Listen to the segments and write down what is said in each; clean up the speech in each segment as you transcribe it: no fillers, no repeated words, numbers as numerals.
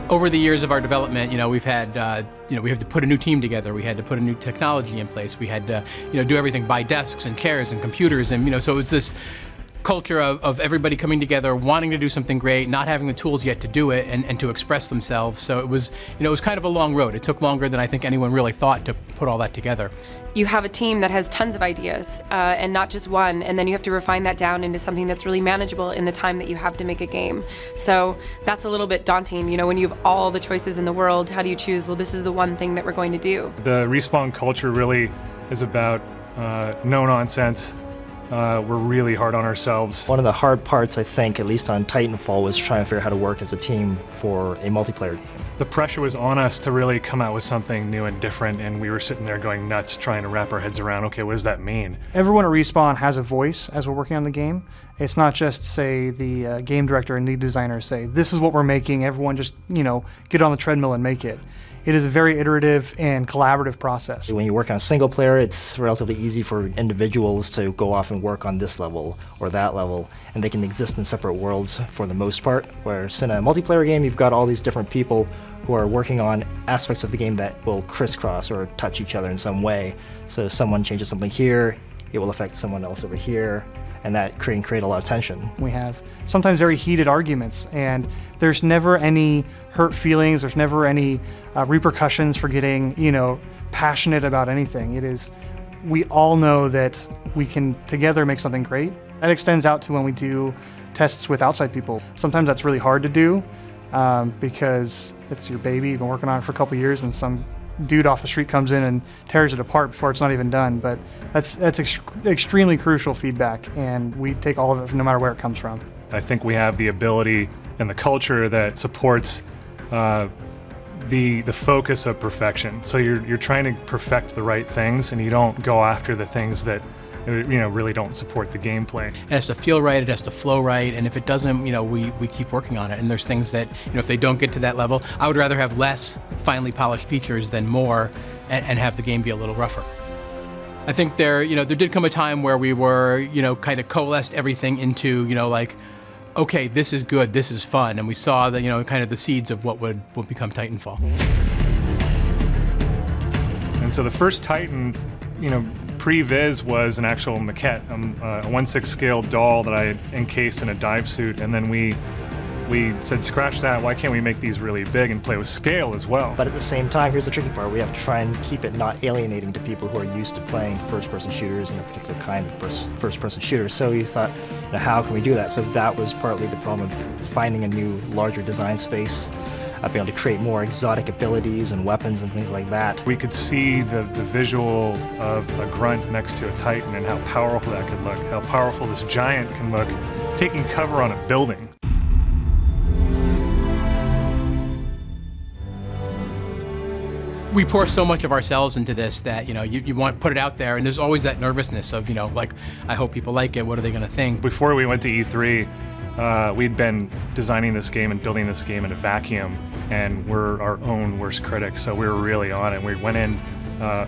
Over the years of our development, we've had, we have to put a new team together. We had to put a new technology in place. We had to, do everything, buy desks and chairs and computers, and so it was this culture of everybody coming together, wanting to do something great, not having the tools yet to do it and to express themselves. So it was kind of a long road. It took longer than I think anyone really thought to put all that together. You have a team that has tons of ideas and not just one, and then you have to refine that down into something that's really manageable in the time that you have to make a game. So that's a little bit daunting. When you have all the choices in the world, how do you choose, well, this is the one thing that we're going to do? The Respawn culture really is about no nonsense. We're really hard on ourselves. One of the hard parts, I think, at least on Titanfall, was trying to figure out how to work as a team for a multiplayer game. The pressure was on us to really come out with something new and different, and we were sitting there going nuts trying to wrap our heads around, okay, what does that mean? Everyone at Respawn has a voice as we're working on the game. It's not just, say, the game director and lead designer say, this is what we're making, everyone just, get on the treadmill and make it. It is a very iterative and collaborative process. When you work on a single player, it's relatively easy for individuals to go off and work on this level or that level, and they can exist in separate worlds for the most part. Whereas in a multiplayer game, you've got all these different people who are working on aspects of the game that will crisscross or touch each other in some way. So if someone changes something here, it will affect someone else over here, and that can create a lot of tension. We have sometimes very heated arguments, and there's never any hurt feelings, there's never any repercussions for getting, passionate about anything. We all know that we can together make something great. That extends out to when we do tests with outside people. Sometimes that's really hard to do because it's your baby, you've been working on it for a couple years, and some dude off the street comes in and tears it apart before it's not even done. But that's extremely crucial feedback, and we take all of it no matter where it comes from. I think we have the ability and the culture that supports the focus of perfection. So you're trying to perfect the right things, and you don't go after the things that really don't support the gameplay. It has to feel right, it has to flow right, and if it doesn't, we keep working on it. And there's things that, if they don't get to that level, I would rather have less finely polished features than more, and have the game be a little rougher. I think there did come a time where we were, kind of coalesced everything into, okay, this is good, this is fun, and we saw the, kind of the seeds of what would become Titanfall. And so the first Titan, pre-viz was an actual maquette, a 1/6 scale doll that I had encased in a dive suit, and then we said, scratch that, why can't we make these really big and play with scale as well? But at the same time, here's the tricky part, we have to try and keep it not alienating to people who are used to playing first-person shooters and a particular kind of first-person shooter. So we thought, how can we do that? So that was partly the problem of finding a new, larger design space, being able to create more exotic abilities and weapons and things like that. We could see the visual of a grunt next to a Titan and how powerful that could look, how powerful this giant can look, taking cover on a building. We pour so much of ourselves into this that, you want to put it out there, and there's always that nervousness of, I hope people like it, what are they going to think? Before we went to E3, we'd been designing this game and building this game in a vacuum, and we're our own worst critics, so we were really on it. We went in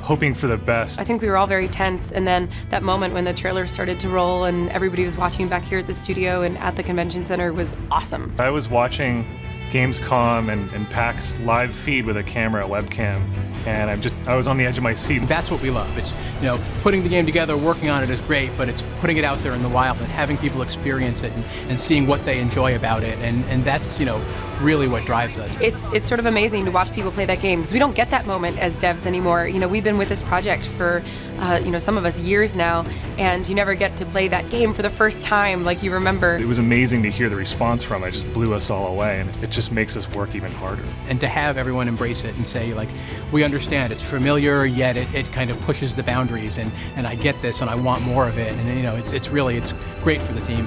hoping for the best. I think we were all very tense, and then that moment when the trailer started to roll and everybody was watching back here at the studio and at the convention center was awesome. I was watching Gamescom and PAX live feed with a camera, a webcam, and I was on the edge of my seat. That's what we love. It's, putting the game together, working on it is great, but it's putting it out there in the wild and having people experience it and seeing what they enjoy about it, and that's, really what drives us. It's sort of amazing to watch people play that game, because we don't get that moment as devs anymore. We've been with this project for, some of us years now, and you never get to play that game for the first time like you remember. It was amazing to hear the response from it. It just blew us all away, and it just makes us work even harder. And to have everyone embrace it and say, we understand, it's familiar, yet it kind of pushes the boundaries, and I get this, and I want more of it, and it's great for the team.